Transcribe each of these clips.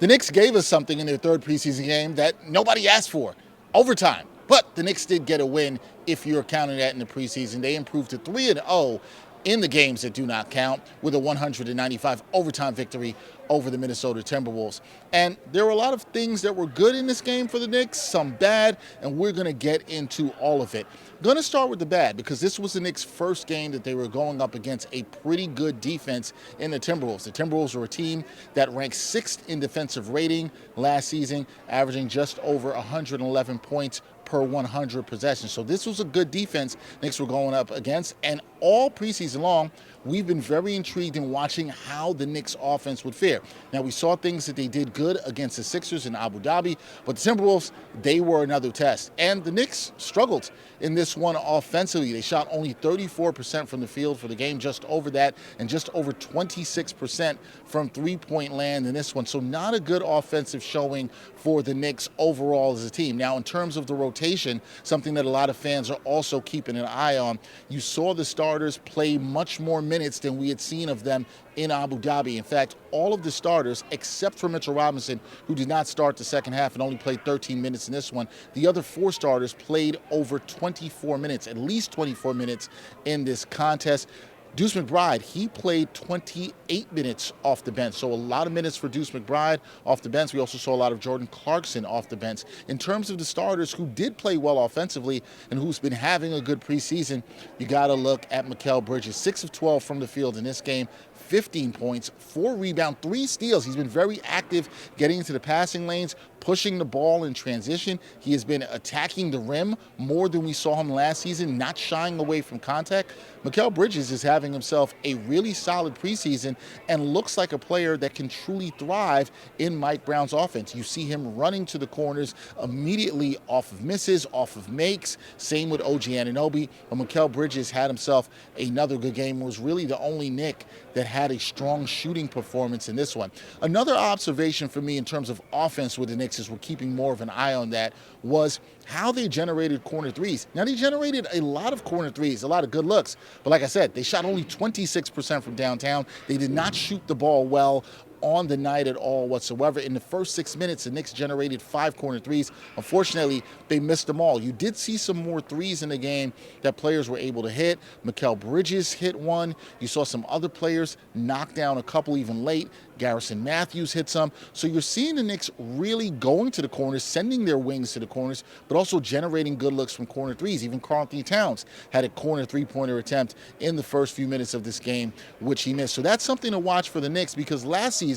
The Knicks gave us something in their third preseason game that nobody asked for, overtime. But the Knicks did get a win if you're counting that in the preseason. They improved to 3-0 in the games that do not count with a 195 overtime victory over the Minnesota Timberwolves. And there were a lot of things that were good in this game for the Knicks, some bad, and we're going to get into all of it. Going to start with the bad because this was the Knicks' first game that they were going up against a pretty good defense in the Timberwolves. The Timberwolves were a team that ranked 6th in defensive rating last season, averaging just over 111 points per 100 possessions. So this was a good defense Knicks were going up against, and all preseason long, we've been very intrigued in watching how the Knicks offense would fare. Now, we saw things that they did good against the Sixers in Abu Dhabi, but the Timberwolves, they were another test. And the Knicks struggled in this one offensively. They shot only 34% from the field for the game, just over that, and just over 26% from three-point land in this one. So not a good offensive showing for the Knicks overall as a team. Now, in terms of the rotation, something that a lot of fans are also keeping an eye on, you saw the starters play much more minutes than we had seen of them in Abu Dhabi. In fact, all of the starters, except for Mitchell Robinson, who did not start the second half and only played 13 minutes in this one, the other 4 starters played over 24 minutes, at least 24 minutes in this contest. Deuce McBride, he played 28 minutes off the bench, so a lot of minutes for Deuce McBride off the bench. We also saw a lot of Jordan Clarkson off the bench. In terms of the starters who did play well offensively and who's been having a good preseason, you got to look at Mikal Bridges, 6 of 12 from the field in this game, 15 points, 4 rebounds, 3 steals. He's been very active getting into the passing lanes, pushing the ball in transition. He has been attacking the rim more than we saw him last season, not shying away from contact. Mikal Bridges is having himself a really solid preseason and looks like a player that can truly thrive in Mike Brown's offense. You see him running to the corners immediately off of misses, off of makes. Same with OG Anunoby. But Mikal Bridges had himself another good game. Was really the only Knick that had a strong shooting performance in this one. Another observation for me in terms of offense with the Knicks, is we're keeping more of an eye on that, was how they generated corner threes. Now, they generated a lot of corner threes, a lot of good looks. But like I said, they shot only 26% from downtown. They did not shoot the ball well on the night at all whatsoever. In the first 6 minutes, the Knicks generated 5 corner threes. Unfortunately, they missed them all. You did see some more threes in the game that players were able to hit. Mikal Bridges hit one. You saw some other players knock down a couple even late. Garrison Matthews hit some. So you're seeing the Knicks really going to the corners, sending their wings to the corners, but also generating good looks from corner threes. Even Karl-Anthony Towns had a corner three-pointer attempt in the first few minutes of this game, which he missed. So that's something to watch for the Knicks, because last season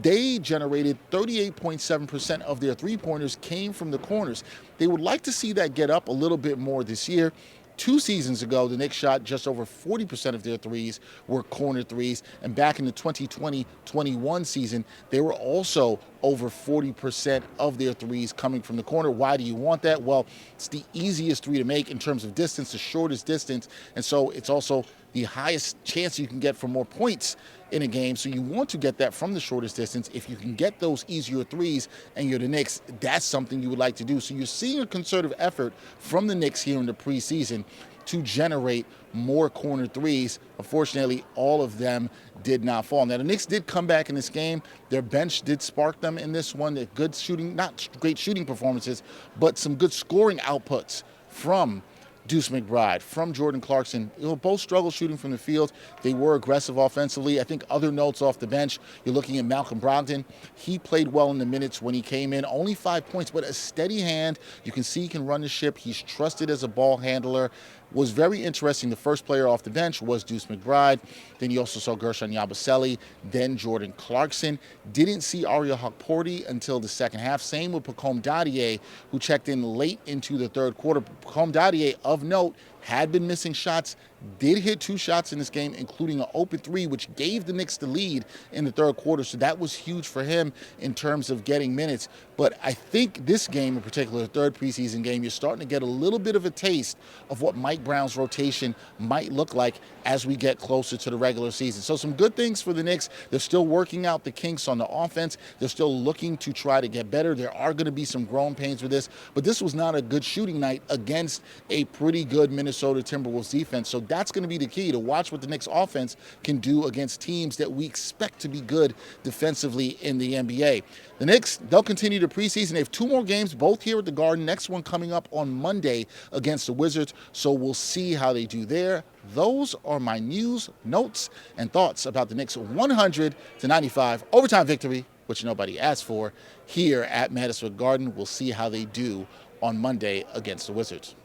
they generated 38.7% of their three-pointers came from the corners. They would like to see that get up a little bit more this year. 2 seasons ago, the Knicks shot just over 40% of their threes were corner threes. And back in the 2020-21 season, they were also over 40% of their threes coming from the corner. Why do you want that? Well, it's the easiest three to make in terms of distance, the shortest distance. And so it's also the highest chance you can get for more points in a game. So you want to get that from the shortest distance. If you can get those easier threes and you're the Knicks, that's something you would like to do. So you're seeing a concerted effort from the Knicks here in the preseason to generate more corner threes. Unfortunately, all of them did not fall. Now, the Knicks did come back in this game. Their bench did spark them in this one. They're good shooting, not great shooting performances, but some good scoring outputs from Deuce McBride, from Jordan Clarkson. Both struggled shooting from the field. They were aggressive offensively. I think other notes off the bench, you're looking at Malcolm Brogdon. He played well in the minutes when he came in. Only 5 points, but a steady hand. You can see he can run the ship. He's trusted as a ball handler. Was very interesting. The first player off the bench was Deuce McBride. Then you also saw Gershon Yabusele, then Jordan Clarkson. Didn't see Ariel Hukporti until the second half. Same with Pacome Dadier, who checked in late into the third quarter. Pacome Dadier, of note, had been missing shots, did hit 2 shots in this game, including an open 3, which gave the Knicks the lead in the third quarter. So that was huge for him in terms of getting minutes. But I think this game in particular, the third preseason game, you're starting to get a little bit of a taste of what Mike Brown's rotation might look like as we get closer to the regular season. So some good things for the Knicks. They're still working out the kinks on the offense. They're still looking to try to get better. There are going to be some growing pains with this, but this was not a good shooting night against a pretty good Minnesota Minnesota Timberwolves defense. So that's going to be the key, to watch what the Knicks offense can do against teams that we expect to be good defensively in the NBA. The Knicks, they'll continue the preseason. They have 2 more games, both here at the Garden. Next one coming up on Monday against the Wizards. So we'll see how they do there. Those are my news, notes, and thoughts about the Knicks' 100-95 overtime victory, which nobody asked for, here at Madison Square Garden. We'll see how they do on Monday against the Wizards.